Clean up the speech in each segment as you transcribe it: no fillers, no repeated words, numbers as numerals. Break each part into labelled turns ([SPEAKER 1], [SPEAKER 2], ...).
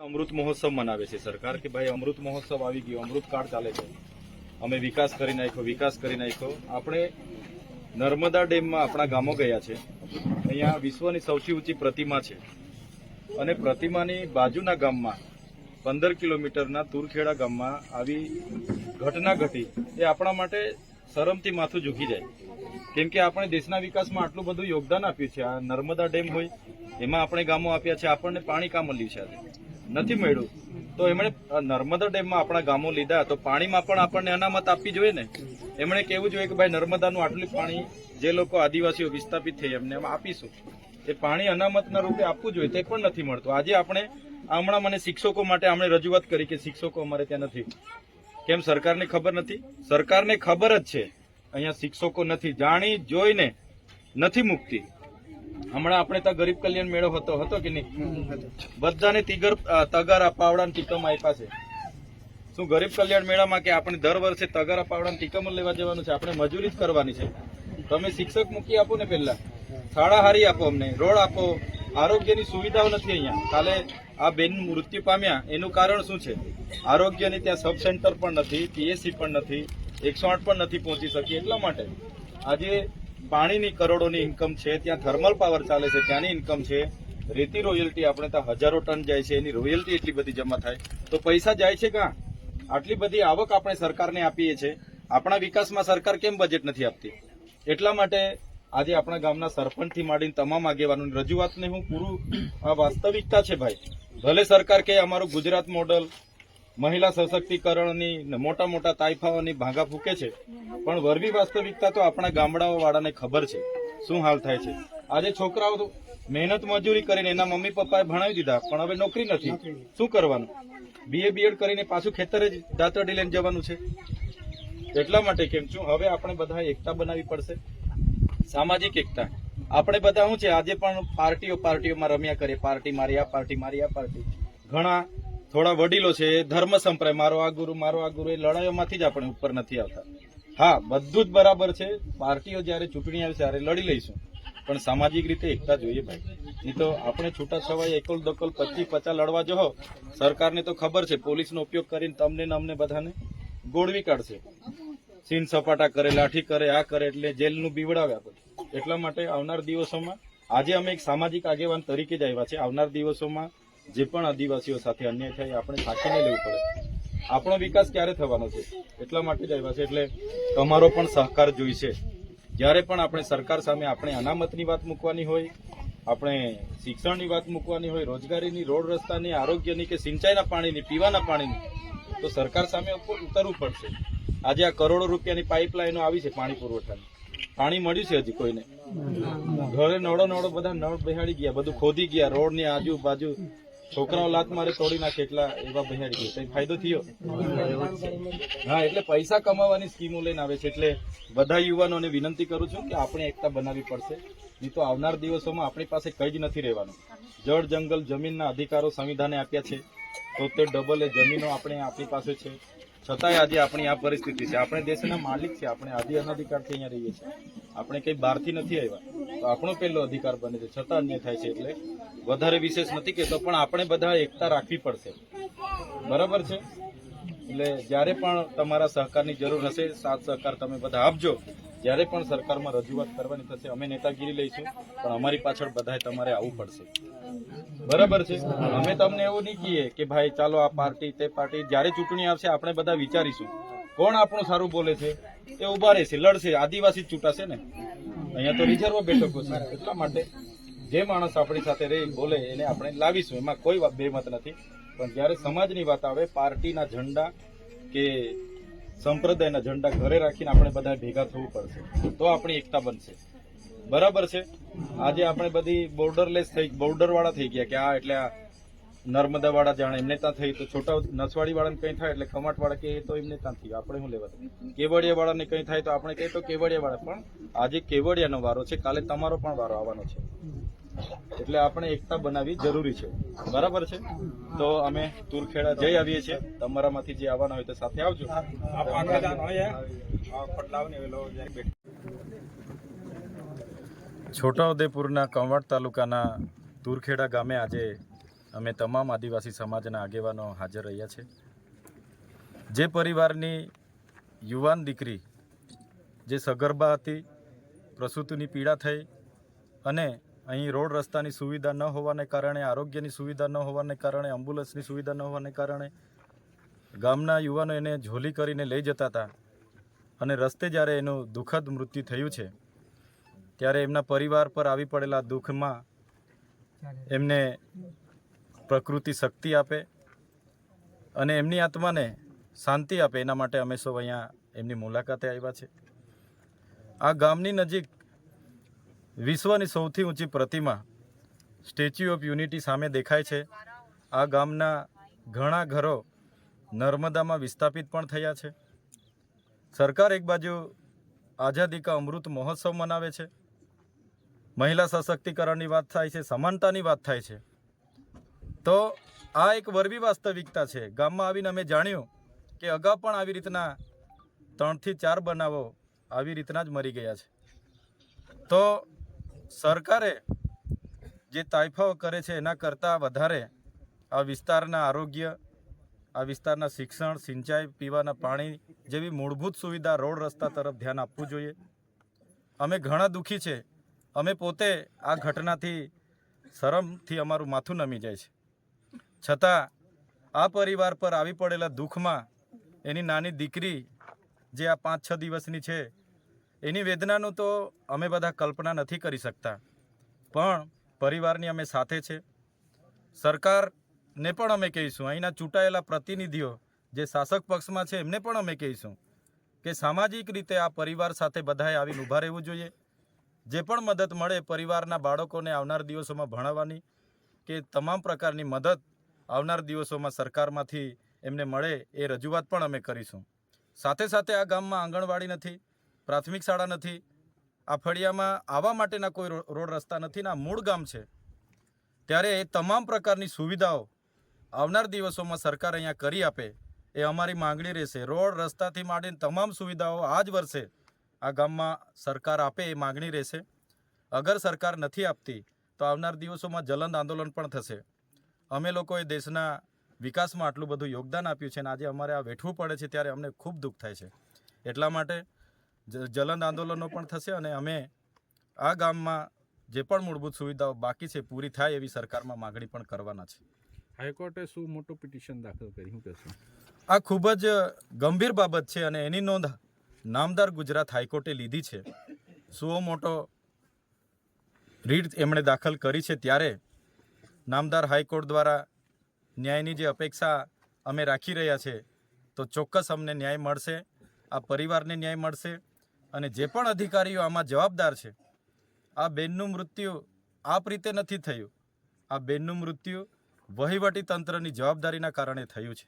[SPEAKER 1] અમૃત મહોત્સવ મનાવે છે સરકાર કે ભાઈ અમૃત મહોત્સવ આવી ગયો, અમૃત કાળ ચાલે છે, અમે વિકાસ કરી નાખ્યો. આપણે નર્મદા ડેમમાં આપણા ગામો ગયા છે. અહીંયા વિશ્વની સૌથી ઊંચી પ્રતિમા છે અને પ્રતિમાની બાજુના ગામમાં 15 કિલોમીટરના તુરખેડા ગામમાં આવી ઘટના ઘટી એ આપણા માટે શરમથી માથું ઝૂકી જાય. કેમ કે આપણે દેશના વિકાસમાં આટલું બધું યોગદાન આપ્યું છે. આ નર્મદા ડેમ હોય એમાં આપણે ગામો આપ્યા છે, આપણને પાણી કામ મળ્યું છે, આજે નથી મળ્યું તો એમણે નર્મદા ડેમમાં આપણા ગામો લીધા તો પાણીમાં પણ આપણને અનામત આપવી જોઈએ ને. એમણે કહેવું જોઈએ કે ભાઈ નર્મદાનું આટલું પાણી જે લોકો આદિવાસીઓ વિસ્થાપિત થઈ એમને આપીશું, એ પાણી અનામતના રૂપે આપવું જોઈએ, તે પણ નથી મળતું. આજે આપણે હમણાં મને શિક્ષકો માટે આપણે રજૂઆત કરી કે શિક્ષકો અમારે ત્યાં નથી. કેમ સરકારને ખબર નથી? સરકારને ખબર જ છે અહીંયા શિક્ષકો નથી, જાણી જોઈને નથી મૂકતી. હમણાં આપણે ત્યાં ગરીબ કલ્યાણ મેળો હતો કે નહીં? બધાને તગારા પાવડા ટીકમ આપ્યા છે. શું ગરીબ કલ્યાણ મેળામાં કે આપણે દર વર્ષે તગારા પાવડા ટીકમ લેવા જવાનું છે? આપણે મજૂરી જ કરવાની છે. તમે શિક્ષક મૂકી આપો ને, પહેલા શાળા હારી આપો, અમને રોડ આપો, આરોગ્યની સુવિધાઓ નથી અહીંયા. કાલે આ બેન મૃત્યુ પામ્યા એનું કારણ શું છે? આરોગ્યની ત્યાં સબ સેન્ટર પણ નથી, પીએસસી પણ નથી, 108 પણ નથી પહોંચી શકી. એટલા માટે આજે પાણીની કરોડોની ઇન્કમ છે, ત્યાં થર્મલ પાવર ચાલે છે, ત્યાંની ઇન્કમ છે. રેતી રોયલ્ટી આપણે ત્યાં હજારો ટન જાય છે, એની રોયલ્ટી એટલી બધી જમા થાય તો પૈસા જાય છે ક્યાં? આટલી બધી આવક આપણે સરકારને આપીએ છીએ, આપણા વિકાસમાં સરકાર કેમ બજેટ નથી આપતી? એટલા માટે આજે આપણા ગામના સરપંચથી માંડીને તમામ આગેવાનોની રજૂઆતને હું પૂરું આ વાસ્તવિકતા છે ભાઈ. ભલે સરકાર કે અમારું ગુજરાત મોડલ મહિલા સશક્તિકરણની મોટા મોટા તાઇફાઓની ભાંગા ફૂકે છે, પણ વરવી વાસ્તવિકતા તો આપણા ગામડાઓ વાળાને ખબર છે શું હાલ થાય છે. આજે છોકરાઓ તો મહેનત મજૂરી કરીને એના મમ્મી પપ્પાએ ભણાવી દીધા, પણ હવે નોકરી નથી. શું કરવાનું? BA BEd કરીને પાછું ખેતરે જ દાતરડી લઈને જવાનું છે. એટલા માટે કેમ છું, હવે આપણે બધા એકતા બનાવવી પડશે, સામાજિક એકતા. આપણે બધા શું છે, આજે પણ પાર્ટીઓમાં રમ્યા કરીએ, પાર્ટી મારી આ પાર્ટી. ઘણા થોડા વડીલો છે, ધર્મ સંપ્રદાય મારો આ ગુરુ, એ લડાઈઓમાંથી જ આપણે ઉપર નથી આવતા. હા, બધું જ બરાબર છે. પાર્ટીઓ જયારે ચૂંટણી આવે ત્યારે લડી લઈશું, પણ સામાજિક રીતે એકતા જોઈએ ભાઈ. નહીં તો આપણે છૂટા છવાય એકલ દકલ 25-50 લડવા જો સરકારને તો ખબર છે પોલીસનો ઉપયોગ કરીને તમને ને અમને બધાને ગોળવી કાઢશે. સીન સપાટા કરે, લાઠી કરે, આ કરે, એટલે જેલનું બીવડાવ્યા પછી. એટલા માટે આવનાર દિવસોમાં આજે અમે એક સામાજિક આગેવાન તરીકે જ આવ્યા છે. આવનાર દિવસોમાં જે પણ આદિવાસીઓ સાથે અન્યાય થાય આપણે સાચીને લેવું પડે. આપણો વિકાસ ક્યારે થવાનો છે? એટલા માટે જ આવ્યા છે. એટલે તમારો પણ સહકાર જોઈશે. જ્યારે પણ આપણે સરકાર સામે આપણે અનામતની વાત મૂકવાની હોય, આપણે શિક્ષણની વાત મૂકવાની હોય, રોજગારીની, રોડ રસ્તાની, આરોગ્યની કે સિંચાઈના પાણીની, પીવાના પાણીની, તો સરકાર સામે ઉતરવું પડશે. આજે આ કરોડો રૂપિયાની પાઇપલાઇનો આવી છે પાણી પુરવઠાની, પાણી મળ્યું છે હજી કોઈને? ઘરે નળો બધા નળ બેહાડી ગયા, બધું ખોદી ગયા, રોડની આજુબાજુ છોકરાઓ લાત મારે તોડી નાખે એટલા એવા બેહાડી ગયા. કઈ ફાયદો થયો? હા, એટલે પૈસા કમાવાની સ્કીમો લઈને આવે છે. એટલે બધા યુવાનોને વિનંતી કરું છું કે આપણે એકતા બનાવવી પડશે. નહીં તો આવનાર દિવસોમાં આપણી પાસે કંઈ જ નથી રહેવાનું. જળ, જંગલ, જમીનના અધિકારો સંવિધાને આપ્યા છે, તો તે ડબલ એ જમીનો આપણી પાસે છે. છતાંય આજે આપણી આ પરિસ્થિતિ છે. આપણે દેશના માલિક છે, આપણે આદિ અનાધિકારથી અહીંયા રહીએ છીએ, આપણે કંઈ બહારથી નથી આવ્યા, તો આપણો પહેલો અધિકાર બને છે, છતાં અન્યાય થાય છે. એટલે વધારે વિશેષ નથી કહેતો, પણ આપણે બધા એકતા રાખવી પડશે. બરાબર છે? એટલે જ્યારે પણ તમારા સહકારની જરૂર હશે, સાથ સહકાર તમે બધા આપજો. જ્યારે પણ સરકારમાં રજૂઆત કરવાની થશે, અમે નેતાગીરી લઈશું, પણ અમારી પાછળ બધાએ તમારે આવવું પડશે. બરાબર છે? અમે તમને એવું નહીં કહીએ કે ભાઈ ચાલો આ પાર્ટી તે પાર્ટી. જ્યારે ચૂંટણી આવશે આપણે બધા વિચારીશું કોણ આપણું સારું બોલે છે, એ ઉભા રહેશે, લડશે. આદિવાસી ચૂંટાશે ને, અહીંયા તો રિઝર્વ બેઠકો છે. એટલા માટે જે માણસ આપણી સાથે રહી બોલે એને આપણે લાવીશું, એમાં કોઈ બેમત નથી. પણ જ્યારે સમાજની વાત આવે, પાર્ટીના ઝંડા કે સંપ્રદાયના ઝંડા ઘરે રાખીને આપણે બધા ભેગા થવું પડશે, તો આપણી એકતા બનશે. બરાબર છે? આજે આપણે બધી બોર્ડર વાળા થઈ ગયા કે આ એટલે આ નર્મદા વાળા જાણે એમને ત્યાં થઈ, તો છોટા નસવાડી વાળાને કંઈ થાય એટલે ખમાટ વાળા કે તો એમને ત્યાં થયું, આપણે શું લેવા? કેવડિયા વાળાને કંઈ થાય તો આપણે કહીએ તો કેવડિયા વાળા. પણ આજે કેવડિયાનો વારો છે, કાલે તમારો પણ વારો આવવાનો છે. એટલે આપણે એકતા બનાવવી જરૂરી છે. બરાબર છે? તો અમે તુરખેડા જઈ આવીએ છીએ. તમારામાંથી જે આવવાના હોય તો સાથે આવજો. છોટાઉદેપુરના કંવાડ તાલુકાના તુરખેડા ગામે આજે અમે તમામ આદિવાસી સમાજના આગેવાનો હાજર રહ્યા છે. જે પરિવારની યુવાન દીકરી જે સગર્ભા હતી, પ્રસૂતિની પીડા થઈ અને અહીં રોડ રસ્તાની સુવિધા ન હોવાને કારણે, આરોગ્યની સુવિધા ન હોવાને કારણે, એમ્બ્યુલન્સની સુવિધા ન હોવાને કારણે ગામના યુવાનો એને ઝોલી કરીને લઈ જતા હતા અને રસ્તે જ્યારે એનું દુઃખદ મૃત્યુ થયું છે ત્યારે એમના પરિવાર પર આવી પડેલા દુઃખમાં એમને પ્રકૃતિ શક્તિ આપે અને એમની આત્માને શાંતિ આપે, એના માટે અમે સૌ અહીંયા એમની મુલાકાતે આવ્યા છે. આ ગામની નજીક વિશ્વની સૌથી ઊંચી પ્રતિમા સ્ટેચ્યુ ઓફ યુનિટી સામે દેખાય છે. આ ગામના ઘણા ઘરો નર્મદામાં વિસ્થાપિત પણ થયા છે. સરકાર એક બાજુ આઝાદી કા અમૃત મહોત્સવ મનાવે છે, મહિલા સશક્તિકરણની વાત થાય છે, સમાનતાની વાત થાય છે, તો આ એક વરવી વાસ્તવિકતા છે. ગામમાં આવીને અમે જાણ્યું કે અગાઉ પણ આવી રીતના 3 થી 4 બનાવો આવી રીતના જ મરી ગયા છે. તો સરકારે જે તાઇફાઓ કરે છે એના કરતાં વધારે આ વિસ્તારના આરોગ્ય, આ વિસ્તારના શિક્ષણ, સિંચાઈ, પીવાના પાણી જેવી મૂળભૂત સુવિધા, રોડ રસ્તા તરફ ધ્યાન આપવું જોઈએ. અમે ઘણા દુઃખી છે. અમે પોતે આ ઘટનાથી શરમથી અમારું માથું નમી જાય છે. છતાં આ પરિવાર પર આવી પડેલા દુઃખમાં એની નાની દીકરી જે આ 5-6 દિવસની છે એની વેદનાનું તો અમે બધા કલ્પના નથી કરી શકતા, પણ પરિવારની અમે સાથે છે. સરકારને પણ અમે કહીશું, અહીંના ચૂંટાયેલા પ્રતિનિધિઓ જે શાસક પક્ષમાં છે એમને પણ અમે કહીશું કે સામાજિક રીતે આ પરિવાર સાથે બધાએ આવીને ઊભા રહેવું જોઈએ. જે પણ મદદ મળે પરિવારના બાળકોને આવનાર દિવસોમાં ભણાવવાની કે તમામ પ્રકારની મદદ આવનાર દિવસોમાં સરકારમાંથી એમને મળે એ રજૂઆત પણ અમે કરીશું. સાથે સાથે આ ગામમાં આંગણવાડી નથી, પ્રાથમિક શાળા નથી, આ ફળિયામાં આવવા માટેના કોઈ રોડ રસ્તા નથી ને આ મૂળ ગામ છે. ત્યારે એ તમામ પ્રકારની સુવિધાઓ આવનાર દિવસોમાં સરકાર અહીંયા કરી આપે એ અમારી માંગણી રહેશે. રોડ રસ્તાથી માંડીને તમામ સુવિધાઓ આ જ વર્ષે આ ગામમાં સરકાર આપે એ માંગણી રહેશે. અગર સરકાર નથી આપતી તો આવનાર દિવસોમાં જલંદ આંદોલન પણ થશે. અમે લોકોએ દેશના વિકાસમાં આટલું બધું યોગદાન આપ્યું છે અને આજે અમારે આ વેઠવું પડે છે ત્યારે અમને ખૂબ દુઃખ થાય છે. એટલા માટે જલંદ આંદોલનો પણ થશે અને અમે આ ગામમાં જે પણ મૂળભૂત સુવિધાઓ બાકી છે પૂરી થાય એવી સરકારમાં માગણી પણ કરવાના છે.
[SPEAKER 2] હાઈકોર્ટે શું મોટું પિટિશન દાખલ કરી, શું કહેશો?
[SPEAKER 1] આ ખૂબ જ ગંભીર બાબત છે અને એની નોંધ નામદાર ગુજરાત હાઈકોર્ટે લીધી છે. શું મોટો રીટ એમણે દાખલ કરી છે ત્યારે નામદાર હાઈકોર્ટ દ્વારા ન્યાયની જે અપેક્ષા અમે રાખી રહ્યા છે તો ચોક્કસ અમને ન્યાય મળશે, આ પરિવારને ન્યાય મળશે અને જે પણ અધિકારીઓ આમાં જવાબદાર છે, આ બેનનું મૃત્યુ આપ રીતે નથી થયું, આ બેનનું મૃત્યુ વહીવટી તંત્રની જવાબદારીના કારણે થયું છે.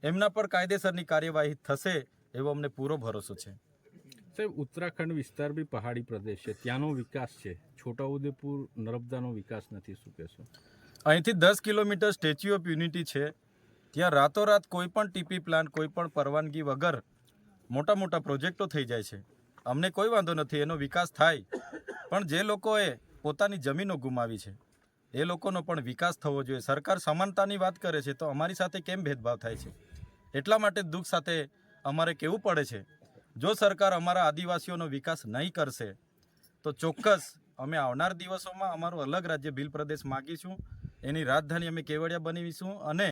[SPEAKER 1] એમના પર કાયદેસરની કાર્યવાહી થશે એવો અમને પૂરો ભરોસો છે.
[SPEAKER 2] સાહેબ, ઉત્તરાખંડ વિસ્તાર બી પહાડી પ્રદેશ છે, ત્યાંનો વિકાસ છે, છોટાઉદેપુર નર્મદાનો વિકાસ નથી, શું કહેશો?
[SPEAKER 1] અહીંથી 10 કિલોમીટર સ્ટેચ્યુ ઓફ યુનિટી છે, ત્યાં રાતોરાત કોઈ પણ ટીપી પ્લાન, કોઈ પણ પરવાનગી વગર મોટા મોટા પ્રોજેક્ટો થઈ જાય છે. અમને કોઈ વાંધો નથી, એનો વિકાસ થાય, પણ જે લોકોએ પોતાની જમીનો ગુમાવી છે એ લોકોનો પણ વિકાસ થવો જોઈએ. સરકાર સમાનતાની વાત કરે છે તો અમારી સાથે કેમ ભેદભાવ થાય છે? એટલા માટે દુઃખ સાથે અમારે કહેવું પડે છે, જો સરકાર અમારા આદિવાસીઓનો વિકાસ નહીં કરશે તો ચોક્કસ અમે આવનાર દિવસોમાં અમારું અલગ રાજ્ય ભીલ પ્રદેશ માગીશું, એની રાજધાની અમે કેવડિયા બનાવીશું અને